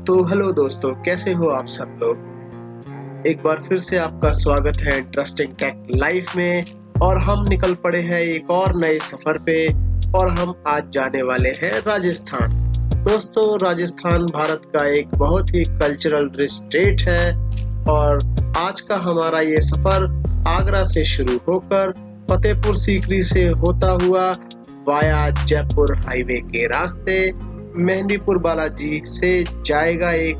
तो हेलो दोस्तों, कैसे हो आप सब लोग। एक बार फिर से आपका स्वागत है इंटरेस्टिंग टेक लाइफ में। और हम निकल पड़े हैं एक और नए सफर पे। और हम आज जाने वाले हैं राजस्थान। दोस्तों, राजस्थान भारत का एक बहुत ही कल्चरल रिच स्टेट है। और आज का हमारा ये सफर आगरा से शुरू होकर फतेहपुर सीकरी से होता हुआ वाया जयपुर हाईवे के रास्ते मेहंदीपुर बालाजी से जाएगा एक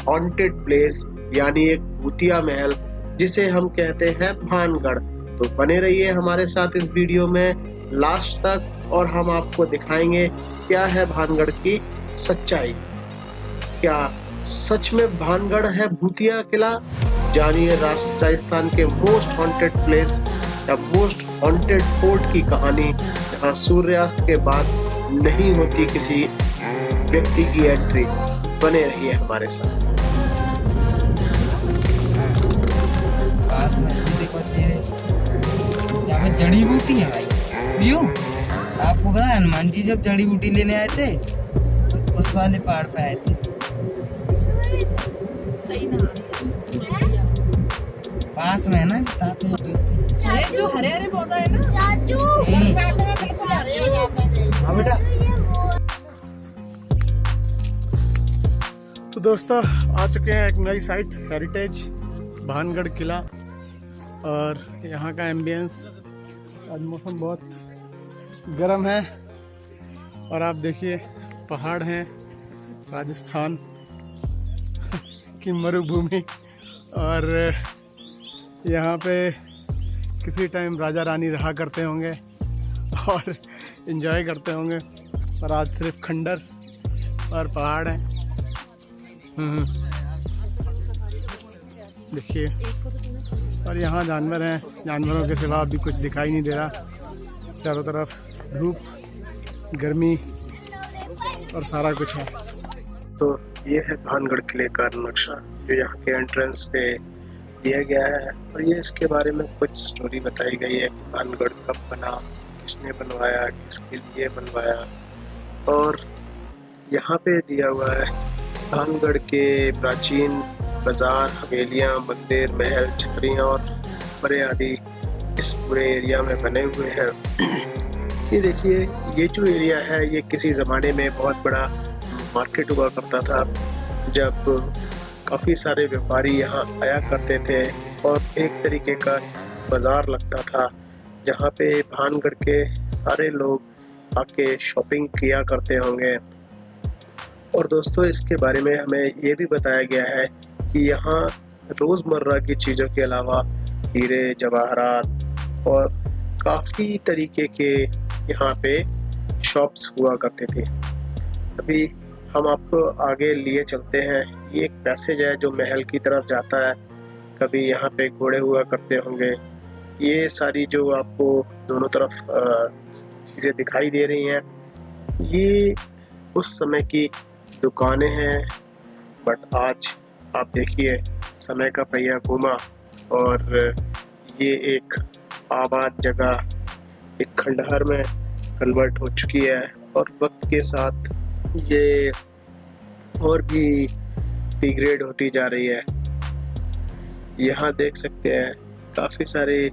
हॉन्टेड प्लेस, यानी एक भूतिया महल जिसे हम कहते हैं भानगढ़। तो बने रहिए हमारे साथ इस वीडियो में लास्ट तक और हम आपको दिखाएंगे क्या है भानगढ़ की सच्चाई। क्या सच में भानगढ़ है भूतिया किला? जानिए राजस्थान के मोस्ट हॉन्टेड प्लेस या मोस्ट हॉन्टेड फोर्ट की कहानी, जहाँ सूर्यास्त के बाद नहीं होती किसी व्यक्ति की एंट्री। बने रहिए हमारे साथ। पास में देखो चेहरे, यहाँ पे जड़ी बूटी है भाई। व्यू आपको पता है, हनुमान जी जब जड़ी बूटी लेने आए थे तो उस वाले पहाड़ पे आए थे। सही ना पास में है ना ताते जो हरे हरे पौधा है ना चाचू, हाँ बेटा। तो दोस्तों, आ चुके हैं एक नई साइट हेरिटेज भानगढ़ किला। और यहाँ का एम्बियंस, आज मौसम बहुत गर्म है और आप देखिए पहाड़ हैं, राजस्थान की मरुभूमि। और यहाँ पे किसी टाइम राजा रानी रहा करते होंगे और एंजॉय करते होंगे। और आज सिर्फ खंडर और पहाड़ हैं। देखिए, और यहाँ जानवर हैं। जानवरों के सिवा अभी कुछ दिखाई नहीं दे रहा। चारों तरफ धूप, गर्मी और सारा कुछ है। तो ये है भानगढ़ किले का नक्शा जो यहाँ के एंट्रेंस पे दिया गया है। और ये इसके बारे में कुछ स्टोरी बताई गई है कि भानगढ़ कब बना, किसने बनवाया, किसके लिए बनवाया। और यहाँ पे दिया हुआ है भानगढ़ के प्राचीन बाजार, हवेलियाँ, मंदिर, महल, छतरियाँ और बड़े आदि इस पूरे एरिया में बने हुए हैं। ये देखिए, ये जो एरिया है ये किसी ज़माने में बहुत बड़ा मार्केट हुआ करता था, जब काफ़ी सारे व्यापारी यहाँ आया करते थे। और एक तरीके का बाज़ार लगता था जहाँ पे भानगढ़ के सारे लोग आके शॉपिंग किया करते होंगे। और दोस्तों, इसके बारे में हमें ये भी बताया गया है कि यहाँ रोज़मर्रा की चीज़ों के अलावा हीरे, जवाहरात और काफ़ी तरीके के यहाँ पे शॉप्स हुआ करते थे। अभी हम आपको आगे लिए चलते हैं। ये एक पैसेज है जो महल की तरफ जाता है। कभी यहाँ पे घोड़े हुआ करते होंगे। ये सारी जो आपको दोनों तरफ चीज़ें दिखाई दे रही हैं, ये उस समय की दुकानें हैं। बट आज आप देखिए, समय का पहिया घूमा और ये एक आबाद जगह एक खंडहर में कन्वर्ट हो चुकी है। और वक्त के साथ ये और भी डिग्रेड होती जा रही है। यहाँ देख सकते हैं काफ़ी सारी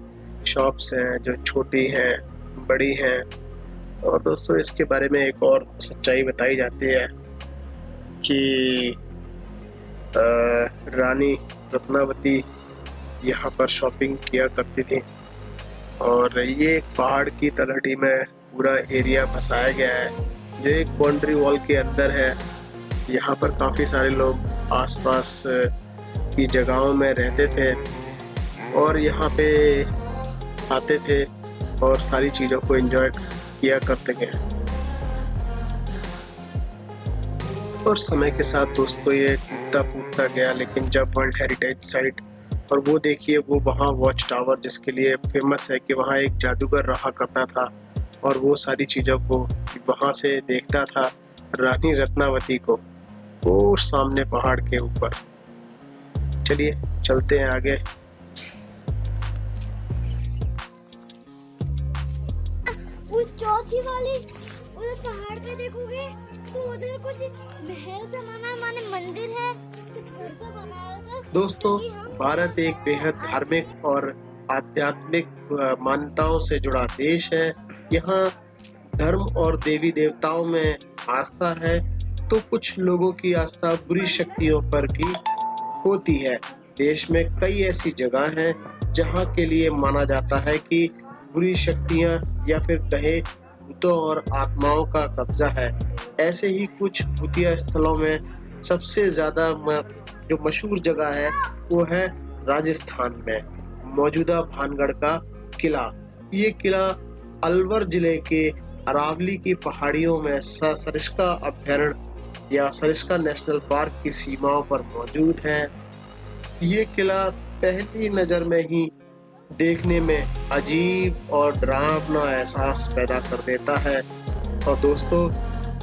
शॉप्स हैं जो छोटी हैं, बड़ी हैं। और दोस्तों, इसके बारे में एक और सच्चाई बताई जाती है कि रानी रत्नावती यहाँ पर शॉपिंग किया करती थी। और ये एक पहाड़ की तलहटी में पूरा एरिया बसाया गया है जो एक बाउंड्री वॉल के अंदर है। यहाँ पर काफ़ी सारे लोग आसपास की जगहों में रहते थे और यहाँ पे आते थे और सारी चीज़ों को एंजॉय किया करते थे। और समय के साथ दोस्तों ये टूटता फूटता गया। लेकिन जब वर्ल्ड हेरिटेज साइट, और वो देखिए, वो वहाँ वॉच टावर जिसके लिए फेमस है कि वहाँ एक जादूगर रहा करता था और वो सारी चीज़ों को वहाँ से देखता था, रानी रत्नावती को, वो सामने पहाड़ के ऊपर। चलिए चलते हैं आगे। वो चौथी वाली उधर पहाड़ पे देखोगे तो उधर कुछ महल सा बना, माने मंदिर है, कुछ घर सा बना है उधर। दोस्तों, भारत एक बेहद धार्मिक और आध्यात्मिक मान्यताओं से जुड़ा देश है। यहाँ धर्म और देवी देवताओं में आस्था है, तो कुछ लोगों की आस्था बुरी शक्तियों पर भी होती है। देश में कई ऐसी जगह हैं जहाँ के लिए माना जाता है कि बुरी शक्तियाँ या फिर कहे भूतों और आत्माओं का कब्जा है। ऐसे ही कुछ भूतिया स्थलों में सबसे ज्यादा जो मशहूर जगह है वो है राजस्थान में मौजूदा भानगढ़ का किला। ये किला अलवर जिले के अरावली की पहाड़ियों में सरिस्का अभयारण्य या सरिस्का नेशनल पार्क की सीमाओं पर मौजूद है। ये किला पहली नजर में ही देखने में अजीब और डरावना एहसास पैदा कर देता है। और दोस्तों,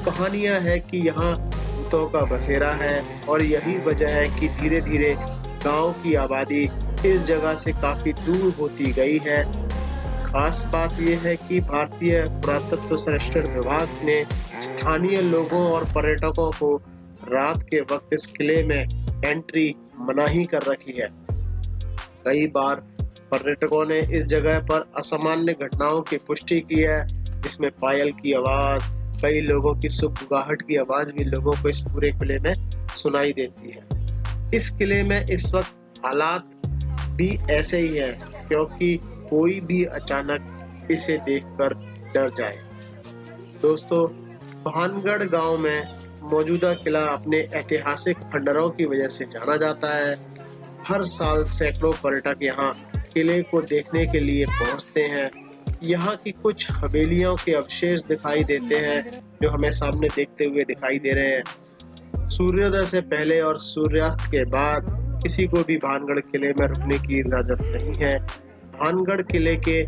कहानियां है कि यहाँ भूतों का बसेरा है और यही वजह है कि धीरे धीरे गांव की आबादी इस जगह से काफी दूर होती गई है। खास बात यह है कि भारतीय पुरातत्व सर्वेक्षण विभाग ने स्थानीय लोगों और पर्यटकों को रात के वक्त इस किले में एंट्री मनाही कर रखी है। कई बार पर्यटकों ने इस जगह पर असामान्य घटनाओं की पुष्टि की है, जिसमें पायल की आवाज, कई लोगों की सुगबुगाहट की आवाज भी लोगों को इस पूरे किले में सुनाई देती है। इस किले में इस वक्त हालात भी ऐसे ही है, क्योंकि कोई भी अचानक इसे देखकर डर जाए। दोस्तों, भानगढ़ गांव में मौजूदा किला अपने ऐतिहासिक खंडरों की वजह से जाना जाता है। हर साल सैकड़ों पर्यटक यहाँ किले को देखने के लिए पहुँचते हैं। यहाँ की कुछ हवेलियों के अवशेष दिखाई देते हैं जो हमें सामने देखते हुए दिखाई दे रहे हैं। सूर्योदय से पहले और सूर्यास्त के बाद किसी को भी भानगढ़ किले में रुकने की इजाजत नहीं है। भानगढ़ किले के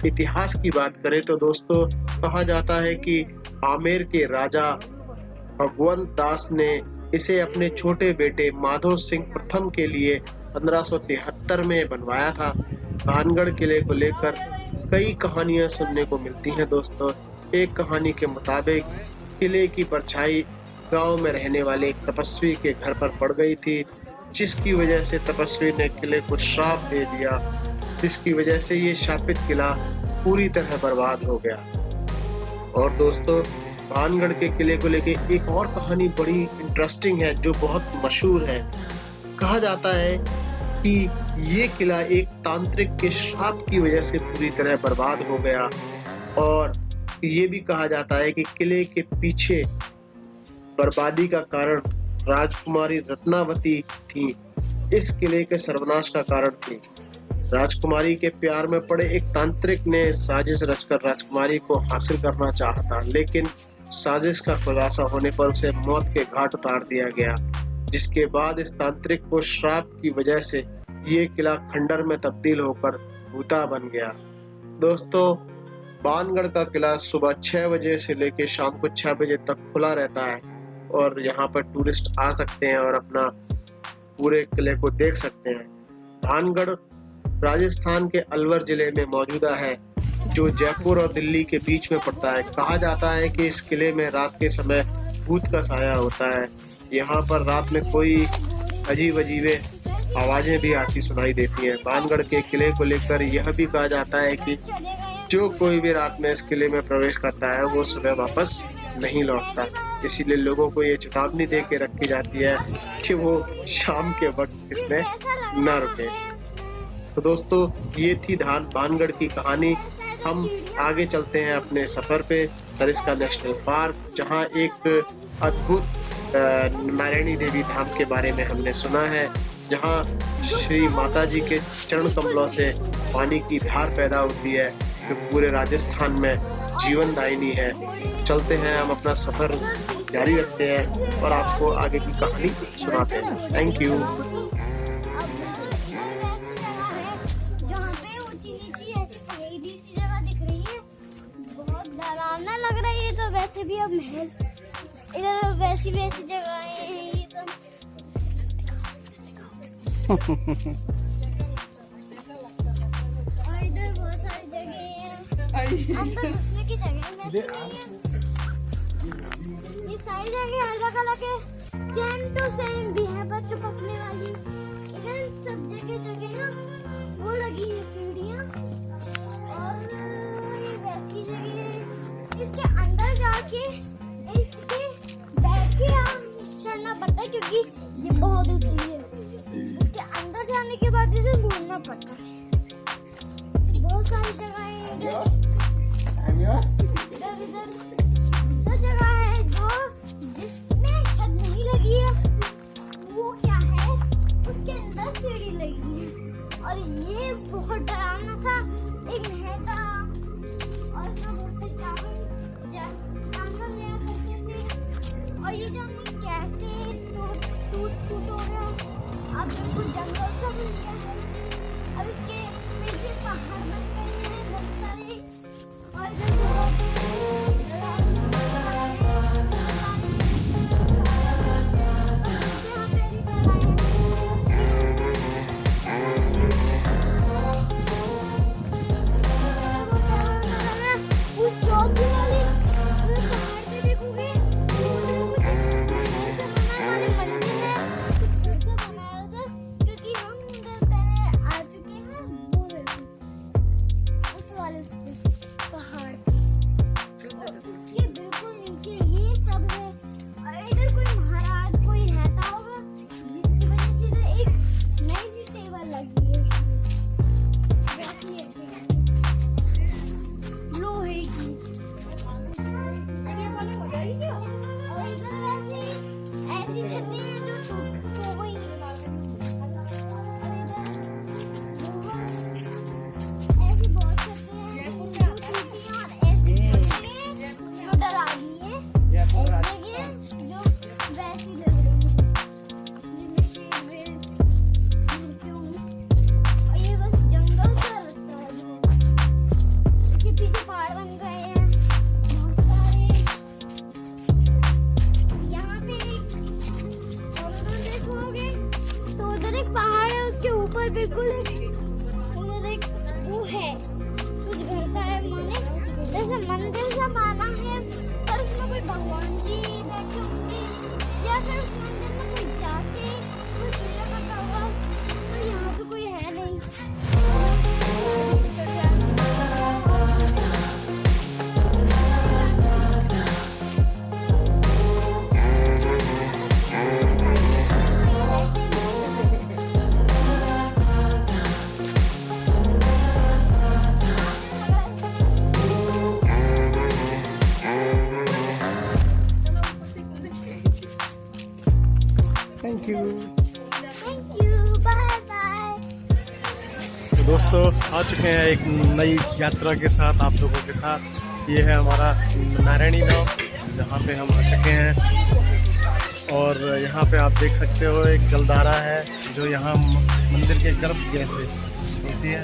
इतिहास की बात करें तो दोस्तों, कहा जाता है कि आमेर के राजा भगवंत दास ने इसे अपने छोटे बेटे माधो सिंह प्रथम के लिए 1573 में बनवाया था। भानगढ़ किले को लेकर कई कहानियां सुनने को मिलती हैं दोस्तों। एक कहानी के मुताबिक किले की परछाई गांव में रहने वाले एक तपस्वी के घर पर पड़ गई थी, जिसकी वजह से तपस्वी ने किले को श्राप दे दिया, जिसकी वजह से ये शापित किला पूरी तरह बर्बाद हो गया। और दोस्तों, भानगढ़ के किले को लेके एक और कहानी बड़ी इंटरेस्टिंग है जो बहुत मशहूर है। कहा जाता है कि ये किला एक तांत्रिक के श्राप की वजह से पूरी तरह बर्बाद हो गया। और ये भी कहा जाता है कि किले के पीछे बर्बादी का कारण राजकुमारी रत्नावती थी, इस किले के सर्वनाश का कारण थी। राजकुमारी के प्यार में पड़े एक तांत्रिक ने साजिश रचकर राजकुमारी को हासिल करना चाहा था, लेकिन साजिश का खुलासा होने पर उसे मौत के घाट उतार दिया गया, जिसके बाद इस तांत्रिक को श्राप की वजह से ये किला खंडर में तब्दील होकर भूता बन गया। दोस्तों, भानगढ़ का किला सुबह 6 बजे से लेकर शाम को 6 बजे तक खुला रहता है और यहाँ पर टूरिस्ट आ सकते हैं और अपना पूरे किले को देख सकते हैं। भानगढ़ राजस्थान के अलवर जिले में मौजूदा है, जो जयपुर और दिल्ली के बीच में पड़ता है। कहा जाता है कि इस किले में रात के समय भूत का साया होता है। यहाँ पर रात में कोई अजीब अजीबे आवाजें भी आती सुनाई देती हैं। भानगढ़ के किले को लेकर यह भी कहा जाता है कि जो कोई भी रात में इस किले में प्रवेश करता है वो सुबह वापस नहीं लौटता, इसीलिए लोगों को ये चेतावनी दे के रखी जाती है कि वो शाम के वक्त इसमें न रुके। तो दोस्तों, ये थी भानगढ़ की कहानी। हम आगे चलते हैं अपने सफर पे सरिस्का नेशनल पार्क, जहाँ एक अद्भुत नारायणी देवी धाम के बारे में हमने सुना है, जहाँ श्री माता जी के चरण कमलों से पानी की धार पैदा होती है जो पूरे राजस्थान में जीवन दायिनी है। चलते हैं, हम अपना सफर जारी रखते हैं और आपको आगे की कहानी सुनाते हैं। Thank you. जहाँ पे ऊंची नीची ऐसी पहेली सी जगह दिख रही है, बहुत डरावना लग रही है। तो वैसे भी अब महल इधर वैसी जगह हैं ये तो। और इधर बहुत सारी जगह हैं, अंदर घुसने की जगह है। ये सारी जगह अलग अलग है, सेम टू सेम भी है पर चिपकने वाली। इधर सब जगह जगह ना वो लगी है सीढ़ियाँ, और ये वैसी जगह है। इसके अंदर जाके इसके बैठ के हम चढ़ना पड़ता है क्योंकि ये बहुत ऊंची है। इसके अंदर जाने के बाद इसे घूमना पड़ता है। बहुत सारी जगह है इधर जगह है जो जिसमें छत नहीं लगी है, वो क्या है उसके अंदर सीढ़ी लगी है। और ये बहुत डरावना सा एक महल था, और इसमें बहुत से जानवर रहा करते थे। और ये जानवर कैसे टूट हो गया, अब बिल्कुल जंगल सा बन गया है। अब इसके पीछे पहाड़ बन गए हैं बहुत सारे, और इधर बिल्कुल उधर एक वो है, कुछ घर सा है, माने जैसे मंदिर सा माना है, पर उसमें कोई भगवान जी बैठे होंगे या फिर उस मंदिर में कोई जाके कोई पूजा करता होगा, पर यहाँ पे कोई है नहीं। Thank you. Bye bye. तो दोस्तों आ चुके हैं एक नई यात्रा के साथ आप लोगों के साथ। ये है हमारा नारायणी नाव, जहाँ पे हम आ चुके हैं। और यहाँ पे आप देख सकते हो एक जलधारा है जो यहाँ मंदिर के गर्भगृह से होती है।